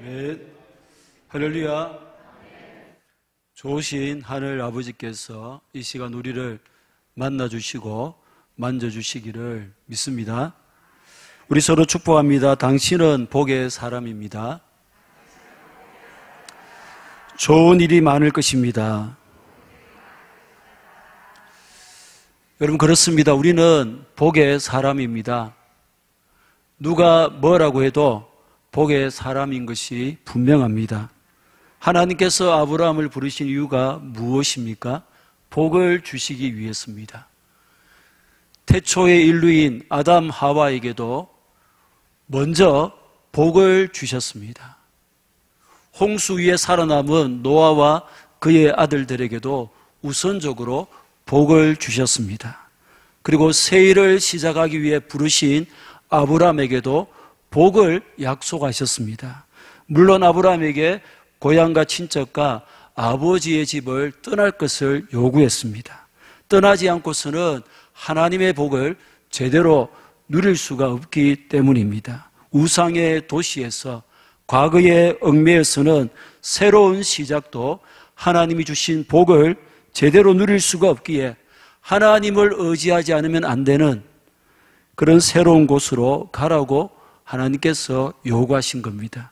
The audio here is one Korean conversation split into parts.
아멘. 할렐루야. 좋으신 하늘 아버지께서 이 시간 우리를 만나주시고 만져주시기를 믿습니다. 우리 서로 축복합니다. 당신은 복의 사람입니다. 좋은 일이 많을 것입니다. 여러분, 그렇습니다. 우리는 복의 사람입니다. 누가 뭐라고 해도 복의 사람인 것이 분명합니다. 하나님께서 아브라함을 부르신 이유가 무엇입니까? 복을 주시기 위해서입니다. 태초의 인류인 아담 하와에게도 먼저 복을 주셨습니다. 홍수 위에 살아남은 노아와 그의 아들들에게도 우선적으로 복을 주셨습니다. 그리고 새일을 시작하기 위해 부르신 아브라함에게도 복을 약속하셨습니다. 물론 아브라함에게 고향과 친척과 아버지의 집을 떠날 것을 요구했습니다. 떠나지 않고서는 하나님의 복을 제대로 누릴 수가 없기 때문입니다. 우상의 도시에서 과거의 얽매여서는 새로운 시작도 하나님이 주신 복을 제대로 누릴 수가 없기에 하나님을 의지하지 않으면 안 되는 그런 새로운 곳으로 가라고 하나님께서 요구하신 겁니다.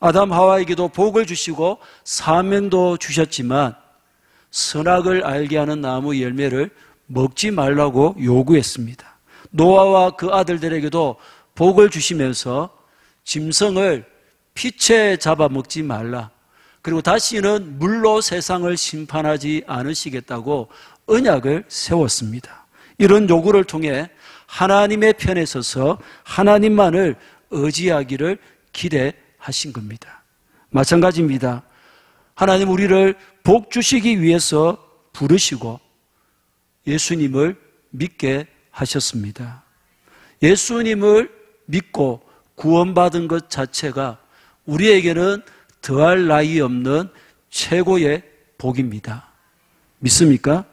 아담 하와에게도 복을 주시고 사명도 주셨지만 선악을 알게 하는 나무 열매를 먹지 말라고 요구했습니다. 노아와 그 아들들에게도 복을 주시면서 짐승을 피채 잡아먹지 말라, 그리고 다시는 물로 세상을 심판하지 않으시겠다고 언약을 세웠습니다. 이런 요구를 통해 하나님의 편에 서서 하나님만을 의지하기를 기대하신 겁니다. 마찬가지입니다. 하나님 우리를 복 주시기 위해서 부르시고 예수님을 믿게 하셨습니다. 예수님을 믿고 구원받은 것 자체가 우리에게는 더할 나위 없는 최고의 복입니다. 믿습니까?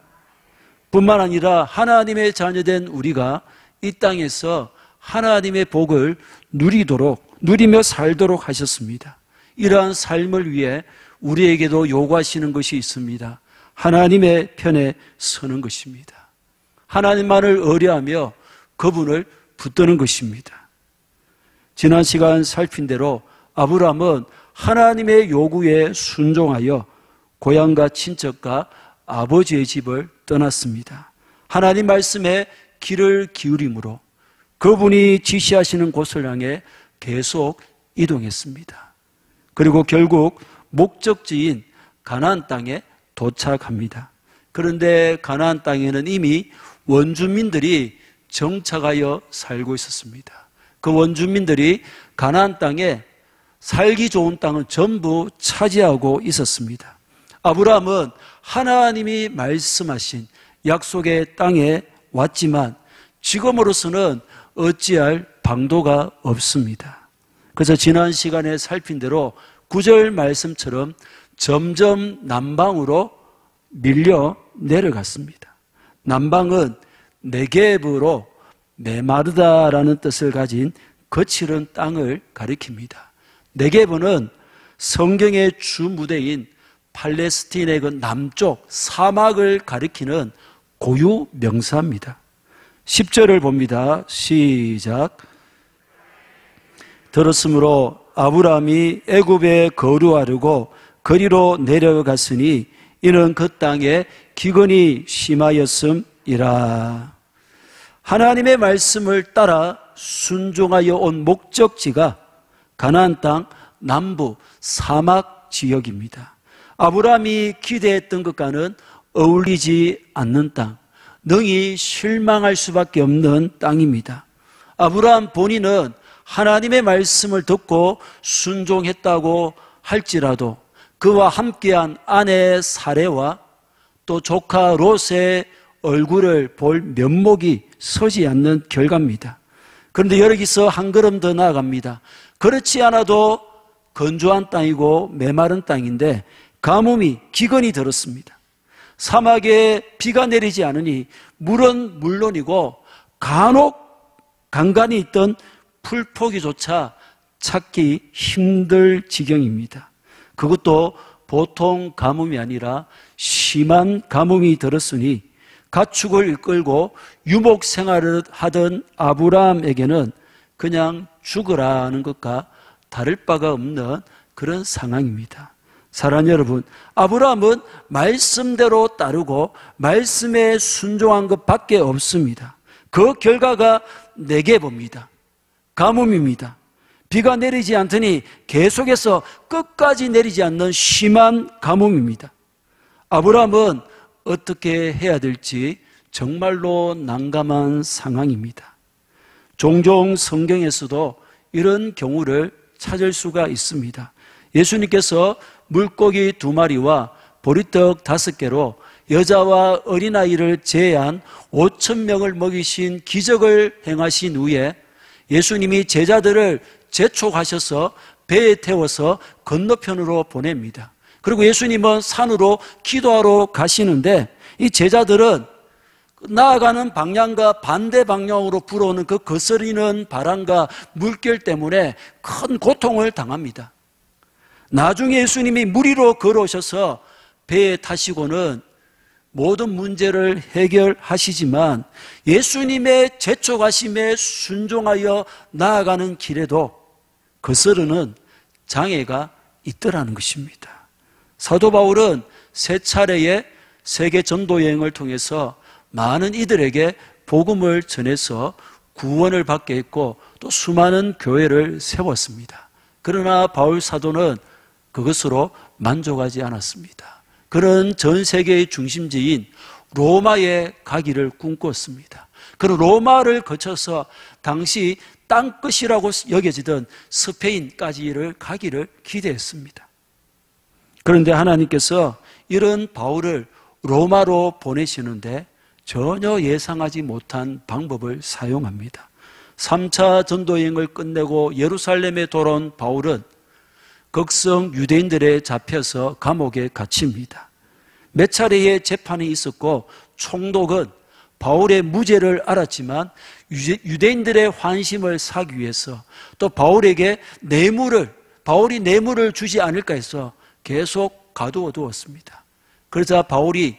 뿐만 아니라 하나님의 자녀된 우리가 이 땅에서 하나님의 복을 누리며 살도록 하셨습니다. 이러한 삶을 위해 우리에게도 요구하시는 것이 있습니다. 하나님의 편에 서는 것입니다. 하나님만을 의뢰하며 그분을 붙드는 것입니다. 지난 시간 살핀 대로 아브라함은 하나님의 요구에 순종하여 고향과 친척과 아버지의 집을 떠났습니다. 하나님 말씀에 귀를 기울임으로 그분이 지시하시는 곳을 향해 계속 이동했습니다. 그리고 결국 목적지인 가나안 땅에 도착합니다. 그런데 가나안 땅에는 이미 원주민들이 정착하여 살고 있었습니다. 그 원주민들이 가나안 땅에 살기 좋은 땅을 전부 차지하고 있었습니다. 아브라함은 하나님이 말씀하신 약속의 땅에 왔지만 지금으로서는 어찌할 방도가 없습니다. 그래서 지난 시간에 살핀 대로 9절 말씀처럼 점점 남방으로 밀려 내려갔습니다. 남방은 네겝으로 메마르다라는 뜻을 가진 거칠은 땅을 가리킵니다. 네겝은 성경의 주 무대인 팔레스틴의 그 남쪽 사막을 가리키는 고유 명사입니다. 10절을 봅니다. 시작. 들었으므로 아브라함이 애굽에 거류하려고 거리로 내려갔으니 이는 그 땅에 기근이 심하였음이라. 하나님의 말씀을 따라 순종하여 온 목적지가 가나안 땅 남부 사막 지역입니다. 아브라함이 기대했던 것과는 어울리지 않는 땅, 능히 실망할 수밖에 없는 땅입니다. 아브라함 본인은 하나님의 말씀을 듣고 순종했다고 할지라도 그와 함께한 아내 사레와 또 조카 롯의 얼굴을 볼 면목이 서지 않는 결과입니다. 그런데 여기서 한 걸음 더 나아갑니다. 그렇지 않아도 건조한 땅이고 메마른 땅인데 가뭄이 기근이 들었습니다. 사막에 비가 내리지 않으니 물은 물론이고 간간히 있던 풀포기조차 찾기 힘들 지경입니다. 그것도 보통 가뭄이 아니라 심한 가뭄이 들었으니 가축을 이끌고 유목 생활을 하던 아브라함에게는 그냥 죽으라는 것과 다를 바가 없는 그런 상황입니다. 사랑하는 여러분, 아브라함은 말씀대로 따르고 말씀에 순종한 것밖에 없습니다. 그 결과가 내게 봅니다. 가뭄입니다. 비가 내리지 않더니 계속해서 끝까지 내리지 않는 심한 가뭄입니다. 아브라함은 어떻게 해야 될지 정말로 난감한 상황입니다. 종종 성경에서도 이런 경우를 찾을 수가 있습니다. 예수님께서 물고기 2마리와 보리떡 5개로 여자와 어린아이를 제외한 5,000명을 먹이신 기적을 행하신 후에 예수님이 제자들을 재촉하셔서 배에 태워서 건너편으로 보냅니다. 그리고 예수님은 산으로 기도하러 가시는데 이 제자들은 나아가는 방향과 반대 방향으로 불어오는 그 거스리는 바람과 물결 때문에 큰 고통을 당합니다. 나중에 예수님이 물 위로 걸어오셔서 배에 타시고는 모든 문제를 해결하시지만 예수님의 재촉하심에 순종하여 나아가는 길에도 거스르는 장애가 있더라는 것입니다. 사도 바울은 3차례의 세계 전도 여행을 통해서 많은 이들에게 복음을 전해서 구원을 받게 했고 또 수많은 교회를 세웠습니다. 그러나 바울 사도는 그것으로 만족하지 않았습니다. 그는 전 세계의 중심지인 로마에 가기를 꿈꿨습니다. 그는 로마를 거쳐서 당시 땅끝이라고 여겨지던 스페인까지를 가기를 기대했습니다. 그런데 하나님께서 이런 바울을 로마로 보내시는데 전혀 예상하지 못한 방법을 사용합니다. 3차 전도여행을 끝내고 예루살렘에 돌아온 바울은 극성 유대인들에 잡혀서 감옥에 갇힙니다. 몇 차례의 재판이 있었고 총독은 바울의 무죄를 알았지만 유대인들의 환심을 사기 위해서 또 바울이 뇌물을 주지 않을까 해서 계속 가두어두었습니다. 그러자 바울이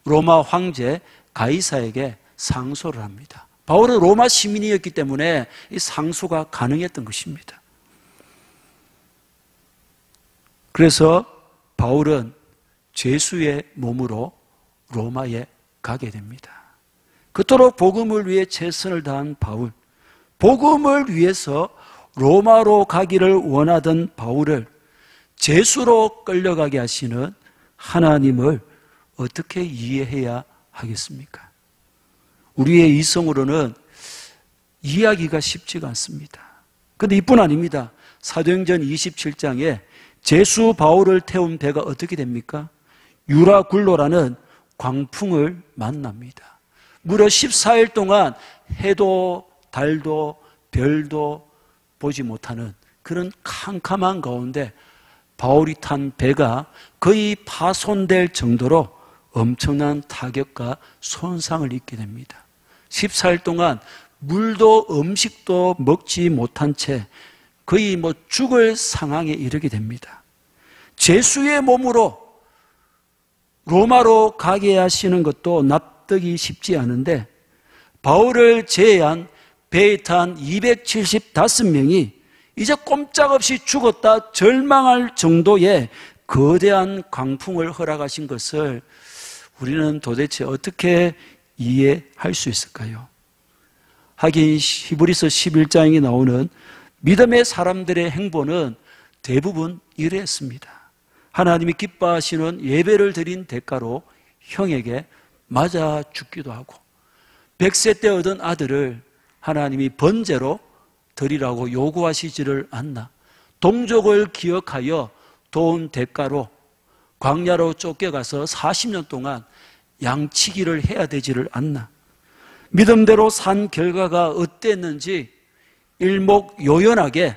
로마 황제 가이사에게 상소를 합니다. 바울은 로마 시민이었기 때문에 이 상소가 가능했던 것입니다. 그래서 바울은 죄수의 몸으로 로마에 가게 됩니다. 그토록 복음을 위해 최선을 다한 바울, 복음을 위해서 로마로 가기를 원하던 바울을 죄수로 끌려가게 하시는 하나님을 어떻게 이해해야 하겠습니까? 우리의 이성으로는 이해하기가 쉽지가 않습니다. 그런데 이뿐 아닙니다. 사도행전 27장에 죄수 바울을 태운 배가 어떻게 됩니까? 유라굴로라는 광풍을 만납니다. 무려 14일 동안 해도 달도 별도 보지 못하는 그런 캄캄한 가운데 바울이 탄 배가 거의 파손될 정도로 엄청난 타격과 손상을 입게 됩니다. 14일 동안 물도 음식도 먹지 못한 채 거의 죽을 상황에 이르게 됩니다. 죄수의 몸으로 로마로 가게 하시는 것도 납득이 쉽지 않은데 바울을 제외한 배에 탄 275명이 이제 꼼짝없이 죽었다 절망할 정도의 거대한 광풍을 허락하신 것을 우리는 도대체 어떻게 이해할 수 있을까요? 하긴 히브리서 11장에 나오는 믿음의 사람들의 행보는 대부분 이랬습니다. 하나님이 기뻐하시는 예배를 드린 대가로 형에게 맞아 죽기도 하고 100세 때 얻은 아들을 하나님이 번제로 드리라고 요구하시지를 않나. 동족을 기억하여 도운 대가로 광야로 쫓겨가서 40년 동안 양치기를 해야 되지를 않나. 믿음대로 산 결과가 어땠는지 일목요연하게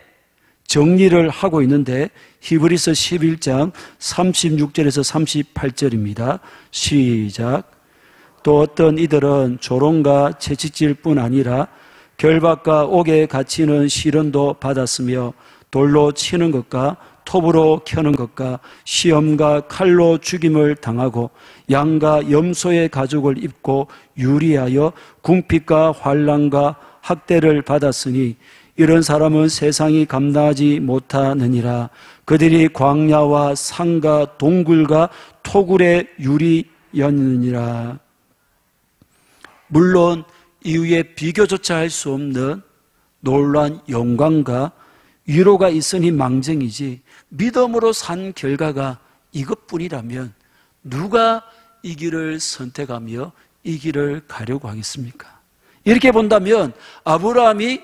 정리를 하고 있는데 히브리서 11장 36절에서 38절입니다. 시작. 또 어떤 이들은 조롱과 채찍질뿐 아니라 결박과 옥에 갇히는 시련도 받았으며 돌로 치는 것과 톱으로 켜는 것과 시험과 칼로 죽임을 당하고 양과 염소의 가죽을 입고 유리하여 궁핍과 환난과 학대를 받았으니 이런 사람은 세상이 감당하지 못하느니라. 그들이 광야와 산과 동굴과 토굴의 유리였느니라. 물론 이후에 비교조차 할 수 없는 놀라운 영광과 위로가 있으니 망정이지, 믿음으로 산 결과가 이것뿐이라면 누가 이 길을 선택하며 이 길을 가려고 하겠습니까? 이렇게 본다면 아브라함이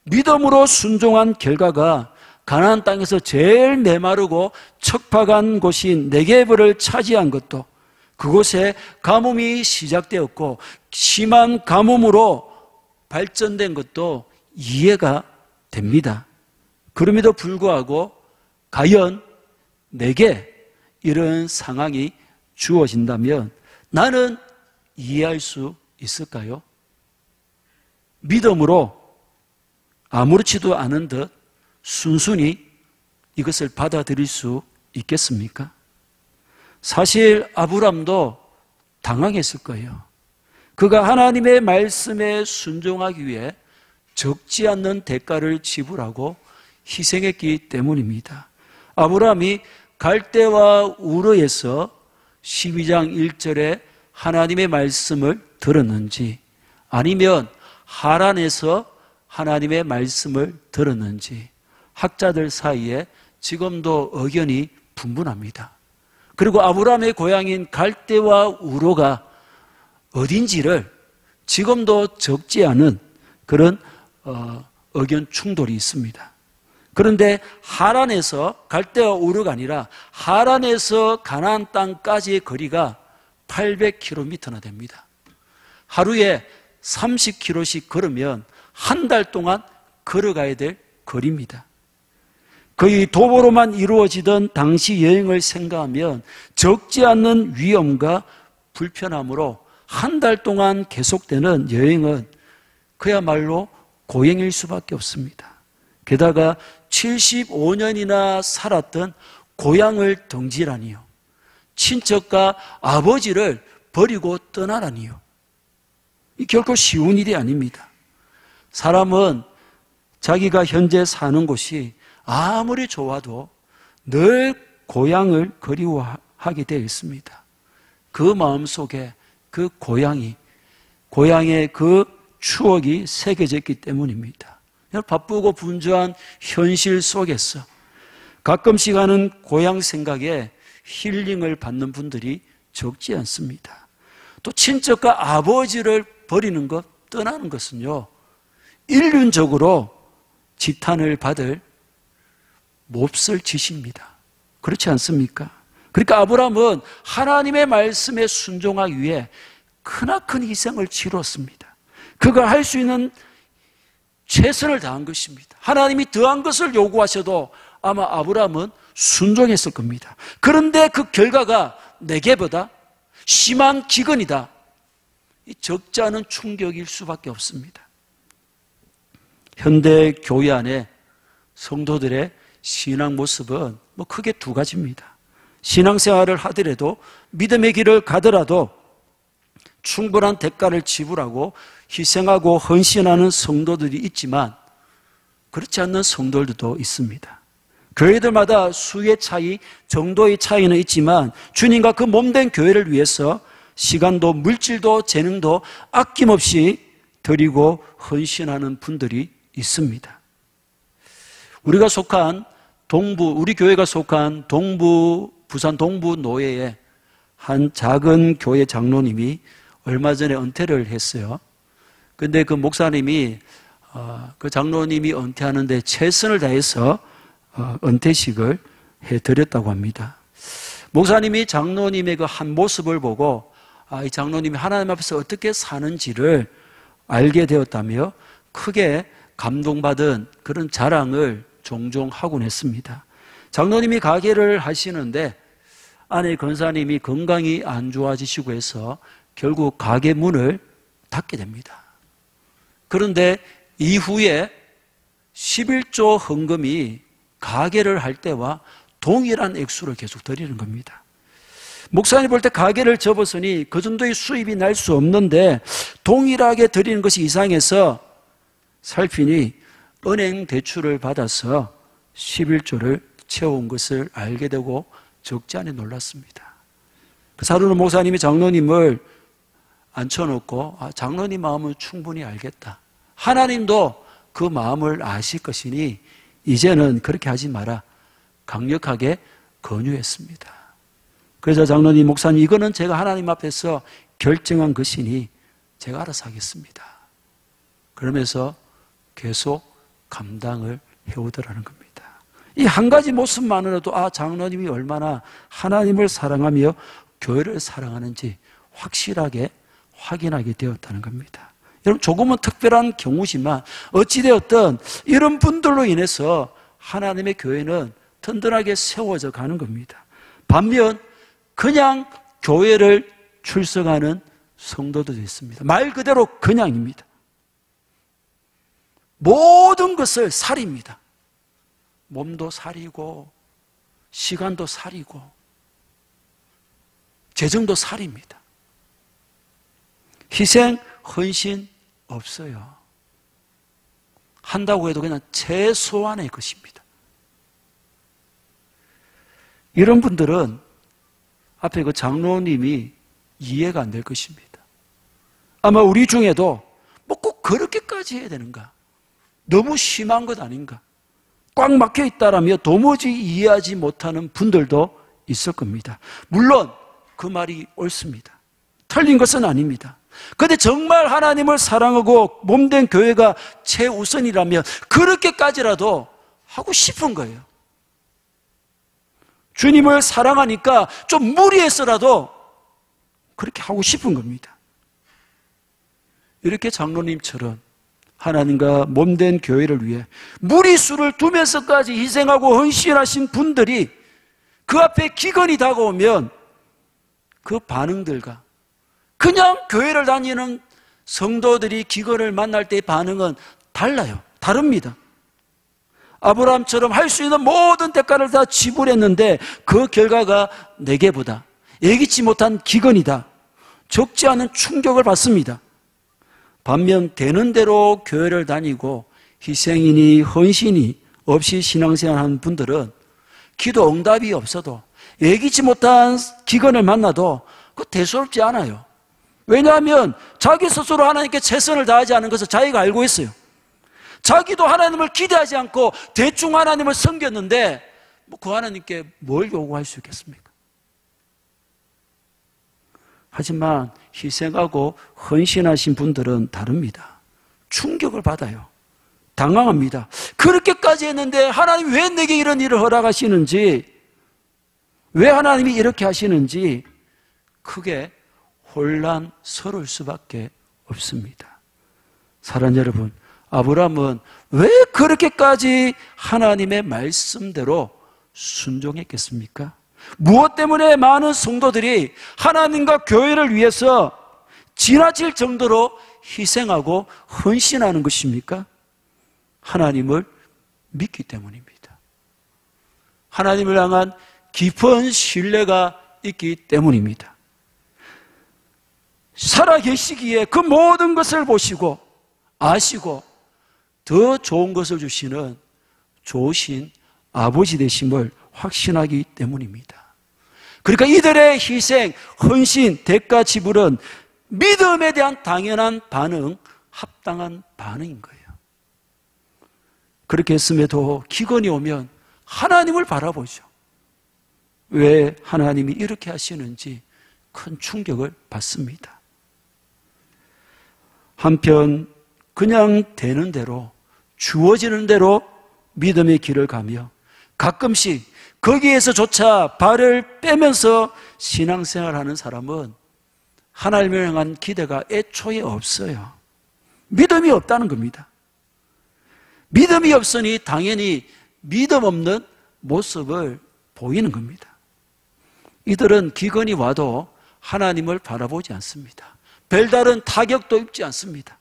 믿음으로 순종한 결과가 가나안 땅에서 제일 메마르고 척박한 곳인 네게브를 차지한 것도, 그곳에 가뭄이 시작되었고 심한 가뭄으로 발전된 것도 이해가 됩니다. 그럼에도 불구하고 과연 내게 이런 상황이 주어진다면 나는 이해할 수 있을까요? 믿음으로 아무렇지도 않은 듯 순순히 이것을 받아들일 수 있겠습니까? 사실 아브람도 당황했을 거예요. 그가 하나님의 말씀에 순종하기 위해 적지 않는 대가를 지불하고 희생했기 때문입니다. 아브라함이 갈대와 우르에서 12장 1절에 하나님의 말씀을 들었는지, 아니면 하란에서 하나님의 말씀을 들었는지 학자들 사이에 지금도 의견이 분분합니다. 그리고 아브라함의 고향인 갈대와 우르가 어딘지를 지금도 적지 않은 그런 의견 충돌이 있습니다. 그런데 하란에서, 갈대와 우르가 아니라 하란에서 가나안 땅까지의 거리가 800km나 됩니다. 하루에 30km씩 걸으면 한 달 동안 걸어가야 될 거리입니다. 거의 도보로만 이루어지던 당시 여행을 생각하면 적지 않는 위험과 불편함으로 한 달 동안 계속되는 여행은 그야말로 고행일 수밖에 없습니다. 게다가 75년이나 살았던 고향을 등지라니요, 친척과 아버지를 버리고 떠나라니요, 이 결코 쉬운 일이 아닙니다. 사람은 자기가 현재 사는 곳이 아무리 좋아도 늘 고향을 그리워하게 되어 있습니다. 그 마음속에 그 고향의 그 추억이 새겨져 있기 때문입니다. 바쁘고 분주한 현실 속에서 가끔씩 하는 고향 생각에 힐링을 받는 분들이 적지 않습니다. 또 친척과 아버지를 버리는 것, 떠나는 것은요, 인륜적으로 지탄을 받을 몹쓸 짓입니다. 그렇지 않습니까? 그러니까 아브라함은 하나님의 말씀에 순종하기 위해 크나큰 희생을 치렀습니다. 그가 할 수 있는 최선을 다한 것입니다. 하나님이 더한 것을 요구하셔도 아마 아브라함은 순종했을 겁니다. 그런데 그 결과가 네게보다 심한 기근이다, 적지 않은 충격일 수밖에 없습니다. 현대 교회 안에 성도들의 신앙 모습은 크게 두 가지입니다. 신앙생활을 하더라도, 믿음의 길을 가더라도 충분한 대가를 지불하고 희생하고 헌신하는 성도들이 있지만 그렇지 않는 성도들도 있습니다. 교회들마다 수의 차이, 정도의 차이는 있지만 주님과 그 몸된 교회를 위해서 시간도 물질도 재능도 아낌없이 드리고 헌신하는 분들이 있습니다. 우리가 속한 우리 교회가 속한 부산 동부 노예의 한 작은 교회 장로님이 얼마 전에 은퇴를 했어요. 근데 그 목사님이 그 장로님이 은퇴하는데 최선을 다해서 은퇴식을 해드렸다고 합니다. 목사님이 장로님의 그 한 모습을 보고 이 장로님이 하나님 앞에서 어떻게 사는지를 알게 되었다며 크게 감동받은 그런 자랑을 종종 하곤 했습니다. 장로님이 가게를 하시는데 아내 권사님이 건강이 안 좋아지시고 해서 결국 가게 문을 닫게 됩니다. 그런데 이후에 11조 헌금이 가계를 할 때와 동일한 액수를 계속 드리는 겁니다. 목사님 볼 때 가계를 접었으니 그 정도의 수입이 날 수 없는데 동일하게 드리는 것이 이상해서 살피니 은행 대출을 받아서 11조를 채워온 것을 알게 되고 적지 않게 놀랐습니다. 그래서 하루는 목사님이 장로님을 앉혀놓고 장로님 마음을 충분히 알겠다. 하나님도 그 마음을 아실 것이니 이제는 그렇게 하지 마라. 강력하게 권유했습니다. 그래서 장로님, 목사님, 이거는 제가 하나님 앞에서 결정한 것이니 제가 알아서 하겠습니다. 그러면서 계속 감당을 해오더라는 겁니다. 이 한 가지 모습만으로도 장로님이 얼마나 하나님을 사랑하며 교회를 사랑하는지 확실하게 확인하게 되었다는 겁니다. 여러분, 조금은 특별한 경우지만 어찌되었든 이런 분들로 인해서 하나님의 교회는 든든하게 세워져 가는 겁니다. 반면 그냥 교회를 출석하는 성도들도 있습니다. 말 그대로 그냥입니다. 모든 것을 살입니다. 몸도 살이고 시간도 살이고 재정도 살입니다. 희생, 헌신 없어요. 한다고 해도 그냥 최소한의 것입니다. 이런 분들은 앞에 그 장로님이 이해가 안 될 것입니다. 아마 우리 중에도 뭐 꼭 그렇게까지 해야 되는가? 너무 심한 것 아닌가? 꽉 막혀 있다라며 도무지 이해하지 못하는 분들도 있을 겁니다. 물론 그 말이 옳습니다. 틀린 것은 아닙니다. 그런데 정말 하나님을 사랑하고 몸된 교회가 최우선이라면 그렇게까지라도 하고 싶은 거예요. 주님을 사랑하니까 좀 무리해서라도 그렇게 하고 싶은 겁니다. 이렇게 장로님처럼 하나님과 몸된 교회를 위해 무리수를 두면서까지 희생하고 헌신하신 분들이 그 앞에 기근이 다가오면 그 반응들과 그냥 교회를 다니는 성도들이 기근을 만날 때의 반응은 달라요. 다릅니다. 아브라함처럼 할 수 있는 모든 대가를 다 지불했는데 그 결과가 내게보다 예기치 못한 기근이다. 적지 않은 충격을 받습니다. 반면 되는 대로 교회를 다니고 희생이니 헌신이 없이 신앙생활하는 분들은 기도 응답이 없어도 예기치 못한 기근을 만나도 그 대수롭지 않아요. 왜냐하면 자기 스스로 하나님께 최선을 다하지 않은 것을 자기가 알고 있어요. 자기도 하나님을 기대하지 않고 대충 하나님을 섬겼는데 그 하나님께 뭘 요구할 수 있겠습니까? 하지만 희생하고 헌신하신 분들은 다릅니다. 충격을 받아요. 당황합니다. 그렇게까지 했는데 하나님 왜 내게 이런 일을 허락하시는지, 왜 하나님이 이렇게 하시는지 크게 혼란스러울 수밖에 없습니다. 사랑하는 여러분, 아브라함은 왜 그렇게까지 하나님의 말씀대로 순종했겠습니까? 무엇 때문에 많은 성도들이 하나님과 교회를 위해서 지나칠 정도로 희생하고 헌신하는 것입니까? 하나님을 믿기 때문입니다. 하나님을 향한 깊은 신뢰가 있기 때문입니다. 살아계시기에 그 모든 것을 보시고 아시고 더 좋은 것을 주시는 좋으신 아버지 되심을 확신하기 때문입니다. 그러니까 이들의 희생, 헌신, 대가 지불은 믿음에 대한 당연한 반응, 합당한 반응인 거예요. 그렇게 했음에도 기근이 오면 하나님을 바라보죠. 왜 하나님이 이렇게 하시는지 큰 충격을 받습니다. 한편 그냥 되는 대로, 주어지는 대로 믿음의 길을 가며 가끔씩 거기에서조차 발을 빼면서 신앙생활하는 사람은 하나님을 향한 기대가 애초에 없어요. 믿음이 없다는 겁니다. 믿음이 없으니 당연히 믿음 없는 모습을 보이는 겁니다. 이들은 기근이 와도 하나님을 바라보지 않습니다. 별다른 타격도 입지 않습니다.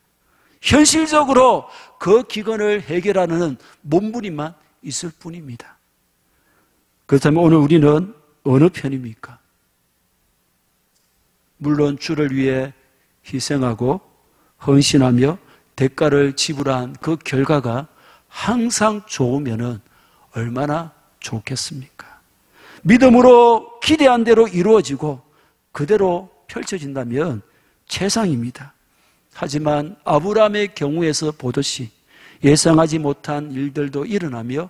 현실적으로 그 기근을 해결하는 몸부림만 있을 뿐입니다. 그렇다면 오늘 우리는 어느 편입니까? 물론 주를 위해 희생하고 헌신하며 대가를 지불한 그 결과가 항상 좋으면 얼마나 좋겠습니까? 믿음으로 기대한 대로 이루어지고 그대로 펼쳐진다면 최상입니다. 하지만 아브라함의 경우에서 보듯이 예상하지 못한 일들도 일어나며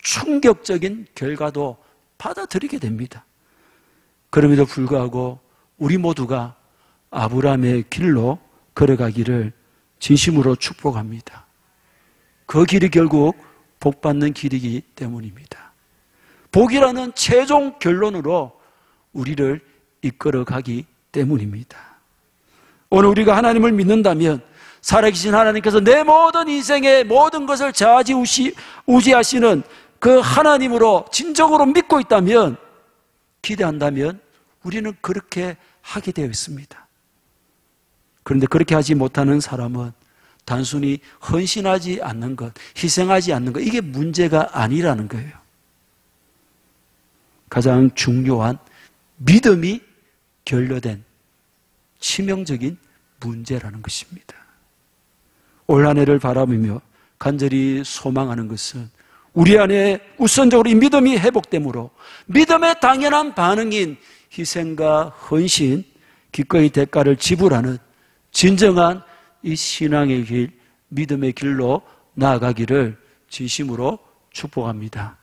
충격적인 결과도 받아들이게 됩니다. 그럼에도 불구하고 우리 모두가 아브라함의 길로 걸어가기를 진심으로 축복합니다. 그 길이 결국 복받는 길이기 때문입니다. 복이라는 최종 결론으로 우리를 이끌어가기 때문입니다. 오늘 우리가 하나님을 믿는다면 살아계신 하나님께서 내 모든 인생의 모든 것을 좌지우지하시는 그 하나님으로 진정으로 믿고 있다면, 기대한다면 우리는 그렇게 하게 되어 있습니다. 그런데 그렇게 하지 못하는 사람은 단순히 헌신하지 않는 것, 희생하지 않는 것, 이게 문제가 아니라는 거예요. 가장 중요한 믿음이 결여된 치명적인 문제라는 것입니다. 올 한 해를 바라보며 간절히 소망하는 것은 우리 안에 우선적으로 이 믿음이 회복되므로 믿음의 당연한 반응인 희생과 헌신, 기꺼이 대가를 지불하는 진정한 이 신앙의 길, 믿음의 길로 나아가기를 진심으로 축복합니다.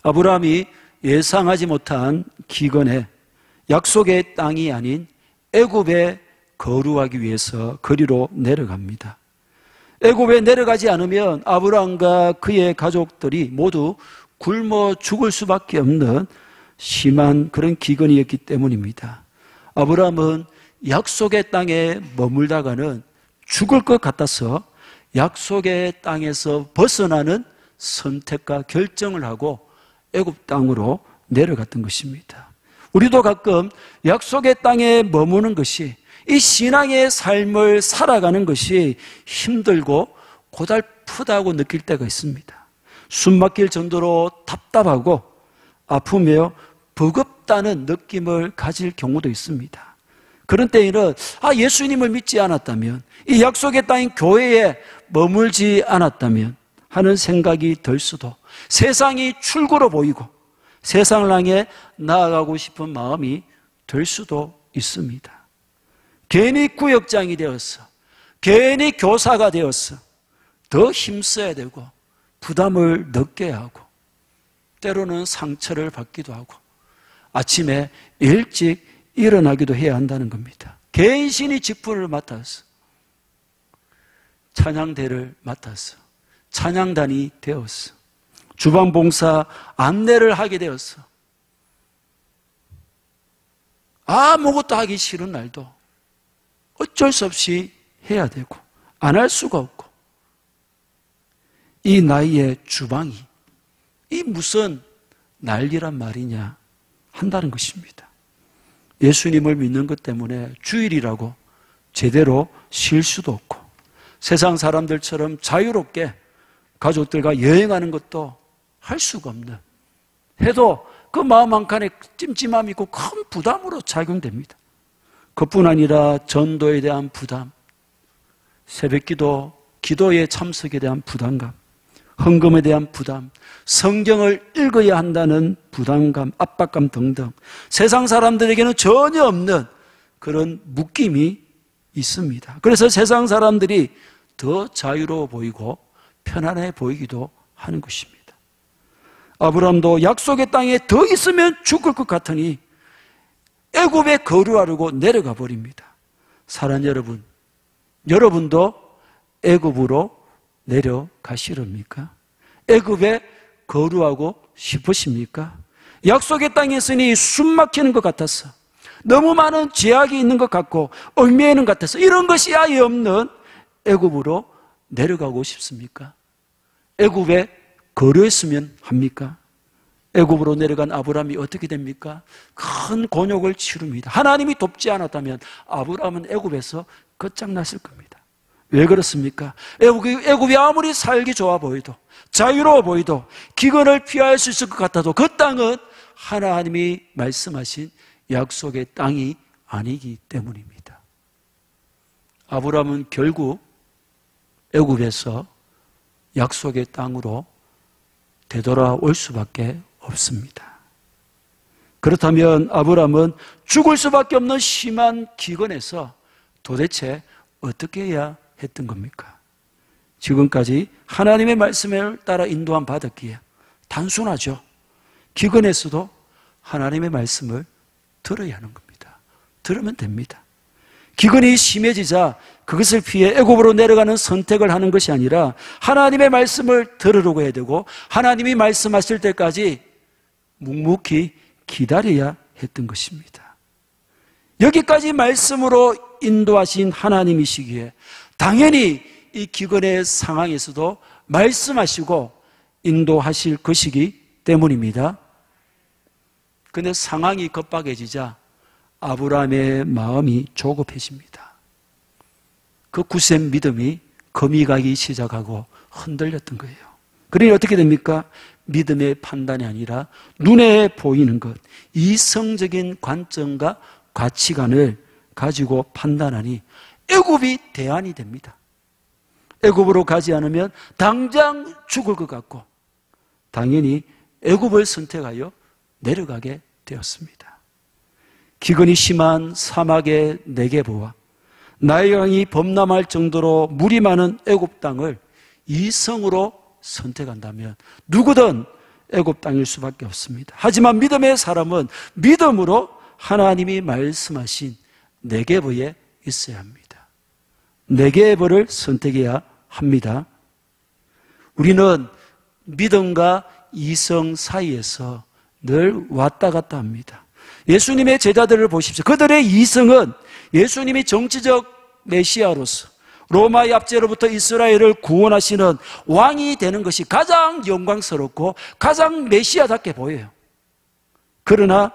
아브라함이 예상하지 못한 기근에 약속의 땅이 아닌 애굽에 거류하기 위해서 거리로 내려갑니다. 애굽에 내려가지 않으면 아브라함과 그의 가족들이 모두 굶어 죽을 수밖에 없는 심한 그런 기근이었기 때문입니다. 아브라함은 약속의 땅에 머물다가는 죽을 것 같아서 약속의 땅에서 벗어나는 선택과 결정을 하고 애굽 땅으로 내려갔던 것입니다. 우리도 가끔 약속의 땅에 머무는 것이, 이 신앙의 삶을 살아가는 것이 힘들고 고달프다고 느낄 때가 있습니다. 숨막힐 정도로 답답하고 아프며 버겁다는 느낌을 가질 경우도 있습니다. 그런 때에는 예수님을 믿지 않았다면, 이 약속의 땅인 교회에 머물지 않았다면 하는 생각이 들 수도, 세상이 출구로 보이고 세상을 향해 나아가고 싶은 마음이 들 수도 있습니다. 괜히 구역장이 되어서, 괜히 교사가 되어서 더 힘써야 되고 부담을 느껴야 하고 때로는 상처를 받기도 하고 아침에 일찍 일어나기도 해야 한다는 겁니다. 개인신이 직분을 맡아서, 찬양대를 맡아서, 찬양단이 되어서, 주방봉사 안내를 하게 되어서 아무것도 하기 싫은 날도 어쩔 수 없이 해야 되고 안 할 수가 없고, 이 나이에 주방이 이 무슨 난리란 말이냐 한다는 것입니다. 예수님을 믿는 것 때문에 주일이라고 제대로 쉴 수도 없고, 세상 사람들처럼 자유롭게 가족들과 여행하는 것도 할 수가 없는, 해도 그 마음 한 칸에 찜찜함이 있고 큰 부담으로 작용됩니다. 그뿐 아니라 전도에 대한 부담, 새벽기도, 기도의 참석에 대한 부담감, 헌금에 대한 부담, 성경을 읽어야 한다는 부담감, 압박감 등등 세상 사람들에게는 전혀 없는 그런 묶임이 있습니다. 그래서 세상 사람들이 더 자유로워 보이고 편안해 보이기도 하는 것입니다. 아브라함도 약속의 땅에 더 있으면 죽을 것 같으니 애굽에 거류하려고 내려가 버립니다. 사랑하는 여러분, 여러분도 애굽으로 내려가시렵니까? 애굽에 거류하고 싶으십니까? 약속의 땅에 있으니 숨 막히는 것 같아서, 너무 많은 제약이 있는 것 같고 얽매이는 것 같아서 이런 것이 아예 없는 애굽으로 내려가고 싶습니까? 애굽에 거류했으면 합니까? 애굽으로 내려간 아브라함이 어떻게 됩니까? 큰 곤욕을 치릅니다. 하나님이 돕지 않았다면 아브라함은 애굽에서 끝장났을 겁니다. 왜 그렇습니까? 애굽이 아무리 살기 좋아 보이도, 자유로워 보이도, 기근을 피할 수 있을 것 같아도 그 땅은 하나님이 말씀하신 약속의 땅이 아니기 때문입니다. 아브라함은 결국 애굽에서 약속의 땅으로 되돌아올 수밖에 없습니다. 그렇다면 아브라함은 죽을 수밖에 없는 심한 기근에서 도대체 어떻게 해야 했던 겁니까? 지금까지 하나님의 말씀을 따라 인도함 받았기에 단순하죠. 기근에서도 하나님의 말씀을 들어야 하는 겁니다. 들으면 됩니다. 기근이 심해지자 그것을 피해 애굽으로 내려가는 선택을 하는 것이 아니라 하나님의 말씀을 들으려고 해야 되고 하나님이 말씀하실 때까지 묵묵히 기다려야 했던 것입니다. 여기까지 말씀으로 인도하신 하나님이시기에 당연히 이 기근의 상황에서도 말씀하시고 인도하실 것이기 때문입니다. 그런데 상황이 급박해지자 아브라함의 마음이 조급해집니다. 그 굳센 믿음이 금이 가기 시작하고 흔들렸던 거예요. 그러니 어떻게 됩니까? 믿음의 판단이 아니라 눈에 보이는 것, 이성적인 관점과 가치관을 가지고 판단하니 애굽이 대안이 됩니다. 애굽으로 가지 않으면 당장 죽을 것 같고 당연히 애굽을 선택하여 내려가게 되었습니다. 기근이 심한 사막의 네게브와 나일강이 범람할 정도로 물이 많은 애굽 땅을 이성으로 선택한다면 누구든 애굽 땅일 수밖에 없습니다. 하지만 믿음의 사람은 믿음으로 하나님이 말씀하신 네게브에 있어야 합니다. 네게브를 선택해야 합니다. 우리는 믿음과 이성 사이에서 늘 왔다 갔다 합니다. 예수님의 제자들을 보십시오. 그들의 이성은 예수님이 정치적 메시아로서 로마의 압제로부터 이스라엘을 구원하시는 왕이 되는 것이 가장 영광스럽고 가장 메시아답게 보여요. 그러나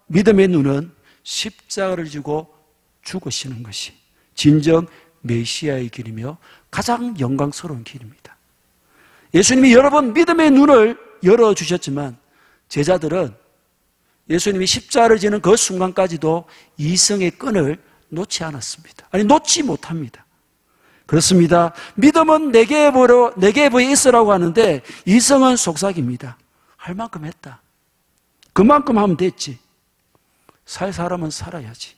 믿음의 눈은 십자가를 지고 죽으시는 것이 진정 메시아의 길이며 가장 영광스러운 길입니다. 예수님이 여러 번 믿음의 눈을 열어주셨지만 제자들은 예수님이 십자가를 지는 그 순간까지도 이성의 끈을 놓지 않았습니다. 아니, 놓지 못합니다. 그렇습니다. 믿음은 네게브에 있으라고 하는데 이성은 속삭입니다. 할 만큼 했다. 그만큼 하면 됐지. 살 사람은 살아야지.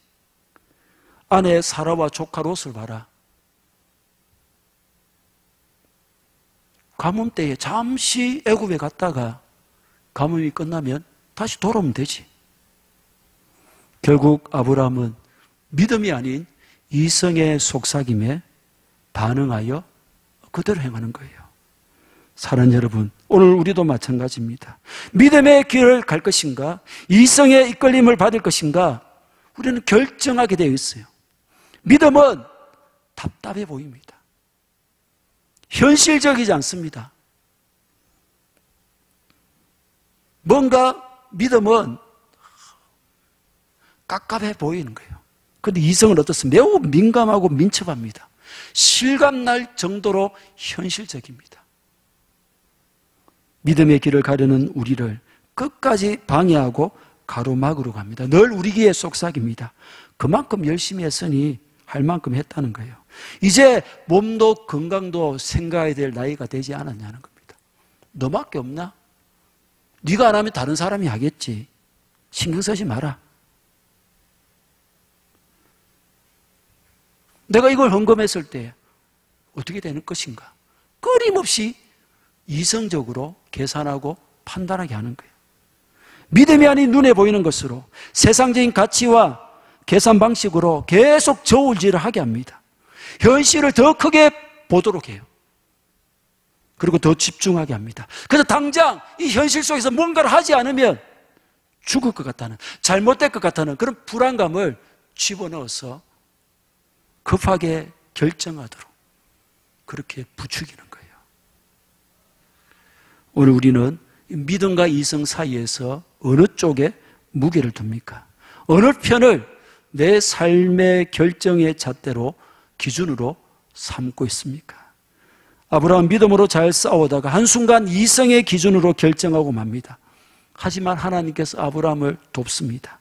아내 사라와 조카 롯을 봐라. 가뭄 때에 잠시 애굽에 갔다가 가뭄이 끝나면 다시 돌아오면 되지. 결국 아브라함은 믿음이 아닌 이성의 속삭임에 반응하여 그대로 행하는 거예요. 사랑하는 여러분, 오늘 우리도 마찬가지입니다. 믿음의 길을 갈 것인가, 이성의 이끌림을 받을 것인가, 우리는 결정하게 되어 있어요. 믿음은 답답해 보입니다. 현실적이지 않습니다. 뭔가 믿음은 깝깝해 보이는 거예요. 그런데 이성은 어떻습니까? 매우 민감하고 민첩합니다. 실감날 정도로 현실적입니다. 믿음의 길을 가려는 우리를 끝까지 방해하고 가로막으로 갑니다. 늘 우리 귀에 속삭입니다. 그만큼 열심히 했으니 할 만큼 했다는 거예요. 이제 몸도 건강도 생각해야 될 나이가 되지 않았냐는 겁니다. 너밖에 없나? 네가 안 하면 다른 사람이 하겠지. 신경 쓰지 마라. 내가 이걸 헌금했을 때 어떻게 되는 것인가? 끊임없이 이성적으로 계산하고 판단하게 하는 거예요. 믿음이 아닌 눈에 보이는 것으로 세상적인 가치와 계산 방식으로 계속 저울질을 하게 합니다. 현실을 더 크게 보도록 해요. 그리고 더 집중하게 합니다. 그래서 당장 이 현실 속에서 뭔가를 하지 않으면 죽을 것 같다는, 잘못될 것 같다는 그런 불안감을 집어넣어서 급하게 결정하도록 그렇게 부추기는 거예요. 오늘 우리는 믿음과 이성 사이에서 어느 쪽에 무게를 둡니까? 어느 편을 내 삶의 결정의 잣대로 기준으로 삼고 있습니까? 아브라함 믿음으로 잘 싸우다가 한순간 이성의 기준으로 결정하고 맙니다. 하지만 하나님께서 아브라함을 돕습니다.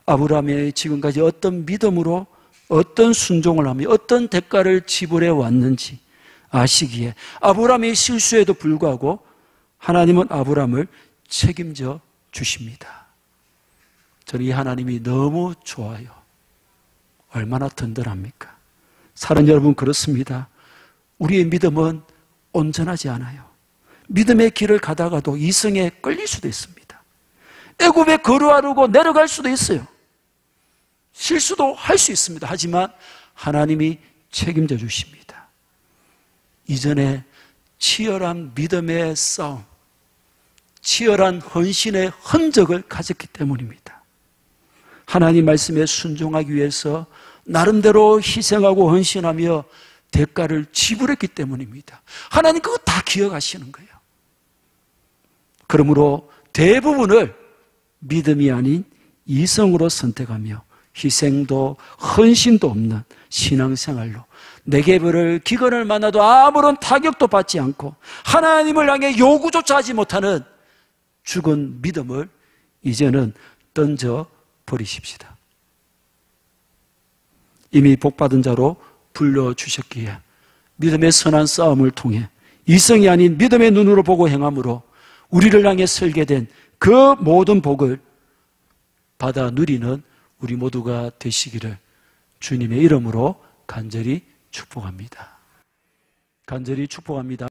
아브라함이 지금까지 어떤 믿음으로 어떤 순종을 하며 어떤 대가를 지불해 왔는지 아시기에 아브라함의 실수에도 불구하고 하나님은 아브라함을 책임져 주십니다. 저는 이 하나님이 너무 좋아요. 얼마나 든든합니까? 사랑 여러분, 그렇습니다. 우리의 믿음은 온전하지 않아요. 믿음의 길을 가다가도 이성에 끌릴 수도 있습니다. 애굽에 거루하려고 내려갈 수도 있어요. 실수도 할 수 있습니다. 하지만 하나님이 책임져 주십니다. 이전에 치열한 믿음의 싸움, 치열한 헌신의 흔적을 가졌기 때문입니다. 하나님 말씀에 순종하기 위해서 나름대로 희생하고 헌신하며 대가를 지불했기 때문입니다. 하나님 그거 다 기억하시는 거예요. 그러므로 대부분을 믿음이 아닌 이성으로 선택하며 희생도 헌신도 없는 신앙생활로 네게브를 기근을 만나도 아무런 타격도 받지 않고 하나님을 향해 요구조차 하지 못하는 죽은 믿음을 이제는 던져버리십시다. 이미 복받은 자로 불러주셨기에 믿음의 선한 싸움을 통해 이성이 아닌 믿음의 눈으로 보고 행함으로 우리를 향해 설계된 그 모든 복을 받아 누리는 우리 모두가 되시기를 주님의 이름으로 간절히 축복합니다. 간절히 축복합니다.